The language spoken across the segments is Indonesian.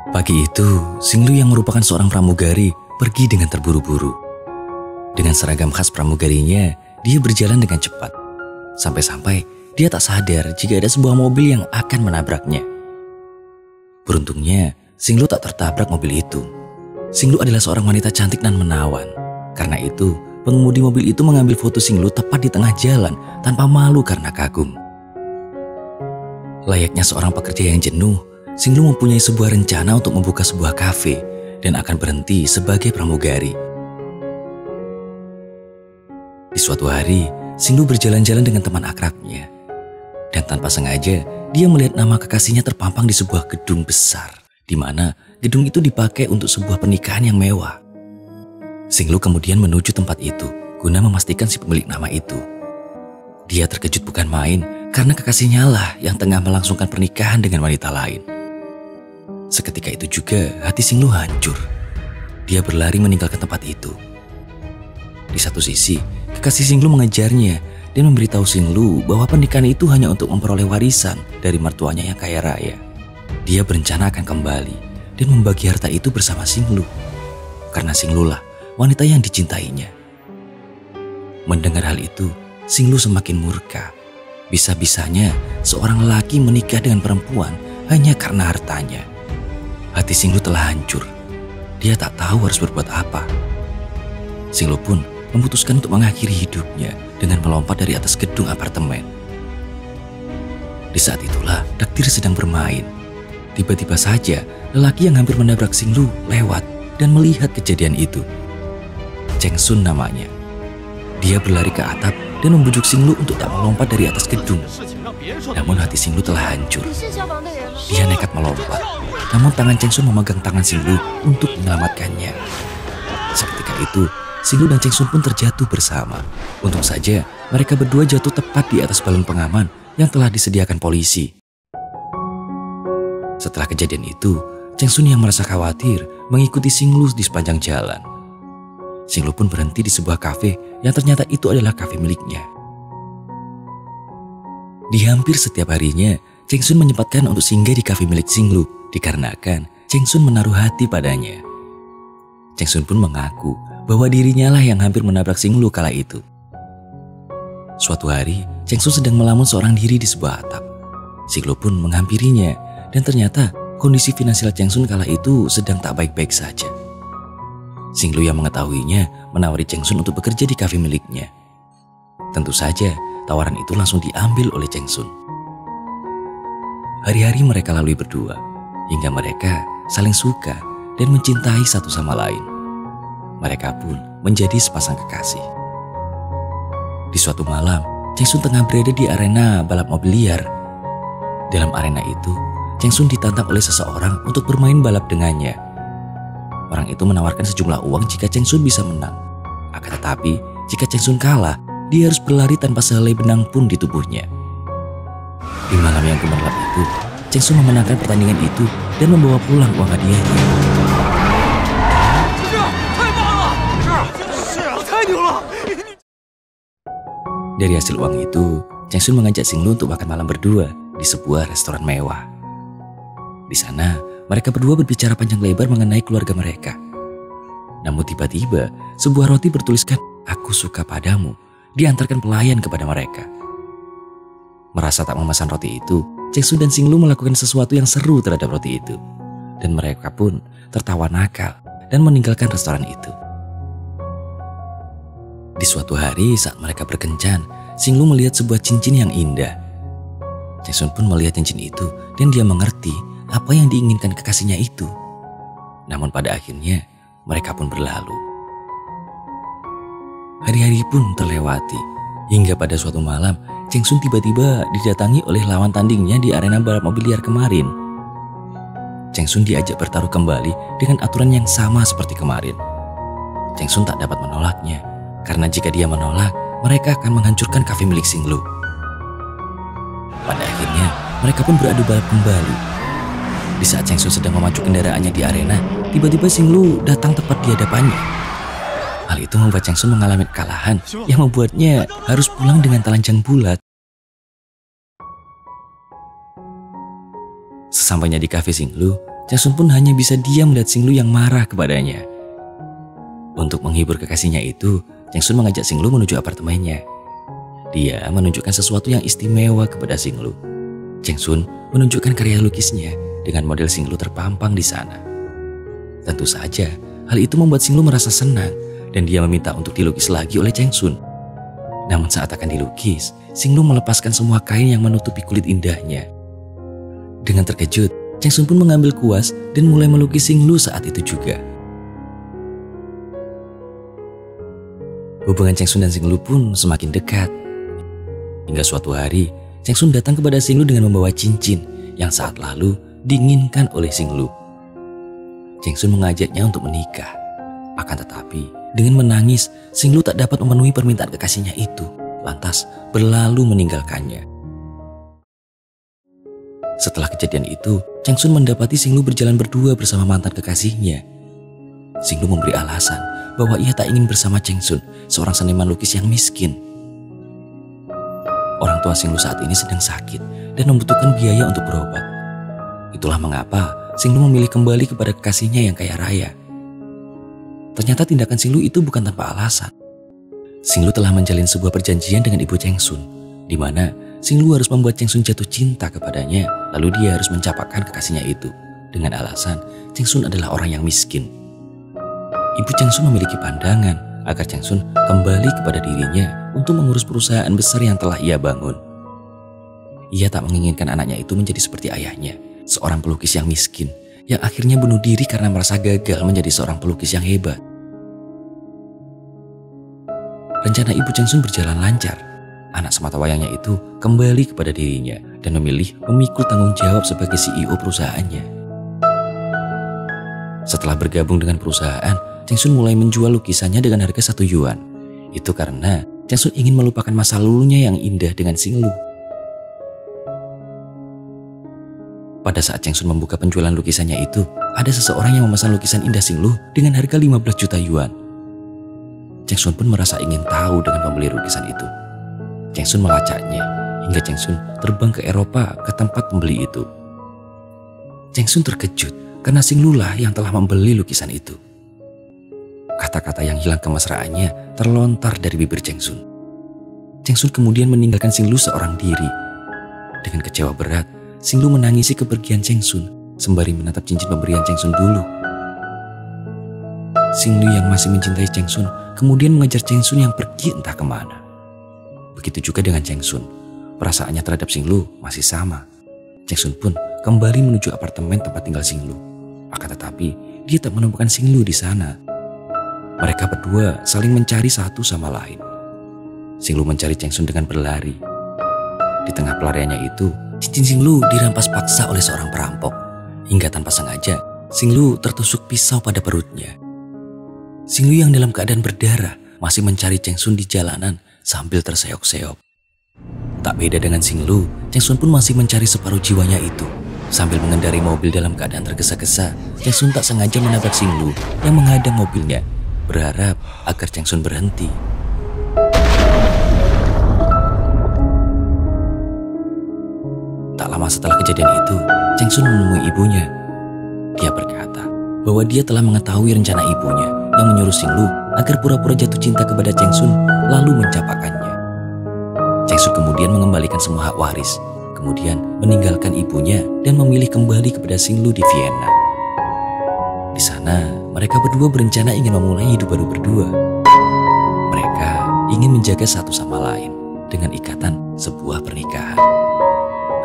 Pagi itu, Xinglu yang merupakan seorang pramugari pergi dengan terburu-buru. Dengan seragam khas pramugarinya, dia berjalan dengan cepat. Sampai-sampai dia tak sadar jika ada sebuah mobil yang akan menabraknya. Beruntungnya, Xinglu tak tertabrak mobil itu. Xinglu adalah seorang wanita cantik dan menawan. Karena itu, pengemudi mobil itu mengambil foto Xinglu tepat di tengah jalan tanpa malu karena kagum. Layaknya seorang pekerja yang jenuh, Xinglu mempunyai sebuah rencana untuk membuka sebuah kafe dan akan berhenti sebagai pramugari. Di suatu hari, Xinglu berjalan-jalan dengan teman akrabnya. Dan tanpa sengaja, dia melihat nama kekasihnya terpampang di sebuah gedung besar, di mana gedung itu dipakai untuk sebuah pernikahan yang mewah. Xinglu kemudian menuju tempat itu guna memastikan si pemilik nama itu. Dia terkejut bukan main karena kekasihnya lah yang tengah melangsungkan pernikahan dengan wanita lain. Seketika itu juga hati Xinglu hancur. Dia berlari meninggalkan tempat itu. Di satu sisi, kekasih Xinglu mengejarnya dan memberitahu Xinglu bahwa pernikahan itu hanya untuk memperoleh warisan dari mertuanya yang kaya raya. Dia berencana akan kembali dan membagi harta itu bersama Xinglu. Karena Xinglu lah wanita yang dicintainya. Mendengar hal itu, Xinglu semakin murka. Bisa-bisanya seorang lelaki menikah dengan perempuan hanya karena hartanya. Hati Xinglu telah hancur. Dia tak tahu harus berbuat apa. Xinglu pun memutuskan untuk mengakhiri hidupnya dengan melompat dari atas gedung apartemen. Di saat itulah takdir sedang bermain. Tiba-tiba saja lelaki yang hampir menabrak Xinglu lewat dan melihat kejadian itu. Cheng Sun namanya. Dia berlari ke atap dan membujuk Xinglu untuk tak melompat dari atas gedung. Namun hati Xinglu telah hancur. Dia nekat melompat, namun tangan Cheng Sun memegang tangan Xinglu untuk menyelamatkannya. Seketika itu, Xinglu dan Cheng Sun pun terjatuh bersama. Untung saja mereka berdua jatuh tepat di atas balon pengaman yang telah disediakan polisi. Setelah kejadian itu, Cheng Sun yang merasa khawatir mengikuti Xinglu di sepanjang jalan. Xinglu pun berhenti di sebuah kafe yang ternyata itu adalah kafe miliknya. Di hampir setiap harinya, Cheng Sun menyempatkan untuk singgah di kafe milik Xinglu dikarenakan Cheng Sun menaruh hati padanya. Cheng Sun pun mengaku bahwa dirinya lah yang hampir menabrak Xinglu kala itu. Suatu hari, Cheng Sun sedang melamun seorang diri di sebuah atap. Xinglu pun menghampirinya dan ternyata kondisi finansial Cheng Sun kala itu sedang tak baik-baik saja. Xinglu yang mengetahuinya menawari Cheng Sun untuk bekerja di kafe miliknya. Tentu saja tawaran itu langsung diambil oleh Cheng Sun. Hari-hari mereka lalui berdua hingga mereka saling suka dan mencintai satu sama lain. Mereka pun menjadi sepasang kekasih. Di suatu malam, Cheng Sun tengah berada di arena balap mobil liar. Dalam arena itu, Cheng Sun ditantang oleh seseorang untuk bermain balap dengannya. Orang itu menawarkan sejumlah uang jika Cheng Sun bisa menang. Akan tetapi, jika Cheng Sun kalah, dia harus berlari tanpa sehelai benang pun di tubuhnya. Di malam yang gemerlap itu, Cheng Sun memenangkan pertandingan itu dan membawa pulang uang hadiahnya. Dari hasil uang itu, Cheng Sun mengajak Xinglu untuk makan malam berdua di sebuah restoran mewah. Di sana, mereka berdua berbicara panjang lebar mengenai keluarga mereka. Namun tiba-tiba, sebuah roti bertuliskan "Aku suka padamu" diantarkan pelayan kepada mereka. Merasa tak memesan roti itu, Cheng Sun dan Xinglu melakukan sesuatu yang seru terhadap roti itu. Dan mereka pun tertawa nakal dan meninggalkan restoran itu. Di suatu hari saat mereka berkencan, Xinglu melihat sebuah cincin yang indah. Cheng Sun pun melihat cincin itu dan dia mengerti apa yang diinginkan kekasihnya itu. Namun pada akhirnya mereka pun berlalu. Hari-hari pun terlewati hingga pada suatu malam Cheng Sun tiba-tiba didatangi oleh lawan tandingnya di arena balap mobil liar kemarin. Cheng Sun diajak bertaruh kembali dengan aturan yang sama seperti kemarin. Cheng Sun tak dapat menolaknya karena jika dia menolak, mereka akan menghancurkan kafe milik Xinglu. Pada akhirnya mereka pun beradu balap kembali. Di saat Cheng Sun sedang memacu kendaraannya di arena, tiba-tiba Xinglu datang tepat di hadapannya. Hal itu membuat Cheng Sun mengalami kekalahan yang membuatnya harus pulang dengan telanjang bulat. Sesampainya di kafe Xinglu, Cheng Sun pun hanya bisa diam melihat Xing Lu yang marah kepadanya. Untuk menghibur kekasihnya itu, Cheng Sun mengajak Xing Lu menuju apartemennya. Dia menunjukkan sesuatu yang istimewa kepada Xing Lu. Cheng Sun menunjukkan karya lukisnya dengan model Xing Lu terpampang di sana. Tentu saja, hal itu membuat Xing Lu merasa senang dan dia meminta untuk dilukis lagi oleh Cheng Sun. Namun saat akan dilukis, Xing Lu melepaskan semua kain yang menutupi kulit indahnya. Dengan terkejut, Cheng Sun pun mengambil kuas dan mulai melukis Xing Lu saat itu juga. Hubungan Cheng Sun dan Xing Lu pun semakin dekat. Hingga suatu hari, Cheng Sun datang kepada Xing Lu dengan membawa cincin yang saat lalu diinginkan oleh Xing Lu. Cheng Sun mengajaknya untuk menikah. Akan tetapi, dengan menangis, Xing Lu tak dapat memenuhi permintaan kekasihnya itu, lantas berlalu meninggalkannya. Setelah kejadian itu, Cheng Sun mendapati Xing Lu berjalan berdua bersama mantan kekasihnya. Xing Lu memberi alasan bahwa ia tak ingin bersama Cheng Sun, seorang seniman lukis yang miskin. Orang tua Xing Lu saat ini sedang sakit dan membutuhkan biaya untuk berobat. Itulah mengapa Xing Lu memilih kembali kepada kekasihnya yang kaya raya. Ternyata tindakan Xing Lu itu bukan tanpa alasan. Xing Lu telah menjalin sebuah perjanjian dengan ibu Cheng Sun, di mana Xing Lu harus membuat Cheng Sun jatuh cinta kepadanya, lalu dia harus mencapakan kekasihnya itu dengan alasan Cheng Sun adalah orang yang miskin. Ibu Cheng Sun memiliki pandangan agar Cheng Sun kembali kepada dirinya untuk mengurus perusahaan besar yang telah ia bangun. Ia tak menginginkan anaknya itu menjadi seperti ayahnya, seorang pelukis yang miskin, yang akhirnya bunuh diri karena merasa gagal menjadi seorang pelukis yang hebat. Rencana ibu Cheng Sun berjalan lancar. Anak sematawayangnya itu kembali kepada dirinya dan memilih memikul tanggung jawab sebagai CEO perusahaannya. Setelah bergabung dengan perusahaan, Cheng Sun mulai menjual lukisannya dengan harga 1 yuan. Itu karena Cheng Sun ingin melupakan masa lalunya yang indah dengan Xing Lu. Pada saat Cheng Sun membuka penjualan lukisannya itu, ada seseorang yang memesan lukisan indah Xing Lu dengan harga 15 juta yuan. Cheng Sun pun merasa ingin tahu dengan pembeli lukisan itu. Cheng Sun melacaknya hingga Cheng Sun terbang ke Eropa ke tempat pembeli itu. Cheng Sun terkejut karena Xing Lu lah yang telah membeli lukisan itu. Kata-kata yang hilang kemesraannya terlontar dari bibir Cheng Sun. Cheng Sun kemudian meninggalkan Xing Lu seorang diri. Dengan kecewa berat, Xing Lu menangisi kepergian Cheng Sun sembari menatap cincin pemberian Cheng Sun dulu. Xing Lu yang masih mencintai Cheng Sun kemudian mengejar Cheng Sun yang pergi entah kemana. Begitu juga dengan Cheng Sun, perasaannya terhadap Xing Lu masih sama. Cheng Sun pun kembali menuju apartemen tempat tinggal Xing Lu. Akan tetapi, dia tak menemukan Xing Lu di sana. Mereka berdua saling mencari satu sama lain. Xing Lu mencari Cheng Sun dengan berlari. Di tengah pelariannya itu, cincin Xing Lu dirampas paksa oleh seorang perampok. Hingga tanpa sengaja, Xing Lu tertusuk pisau pada perutnya. Xing Lu yang dalam keadaan berdarah masih mencari Cheng Sun di jalanan sambil terseok-seok. Tak beda dengan Xing Lu, Cheng Sun pun masih mencari separuh jiwanya itu. Sambil mengendari mobil dalam keadaan tergesa-gesa, Cheng Sun tak sengaja menabrak Xing Lu yang menghadang mobilnya, berharap agar Cheng Sun berhenti. Tak lama setelah kejadian itu, Cheng Sun menemui ibunya. Dia berkata bahwa dia telah mengetahui rencana ibunya yang menyuruh Xing Lu agar pura-pura jatuh cinta kepada Cheng Sun lalu mencapakannya. Cheng Sun kemudian mengembalikan semua hak waris, kemudian meninggalkan ibunya dan memilih kembali kepada Xing Lu di Vienna. Di sana, mereka berdua berencana ingin memulai hidup baru berdua. Mereka ingin menjaga satu sama lain dengan ikatan sebuah pernikahan.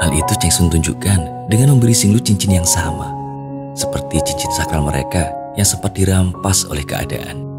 Hal itu Cheng Sun tunjukkan dengan memberi Xing Lu cincin yang sama, seperti cincin sakral mereka yang sempat dirampas oleh keadaan.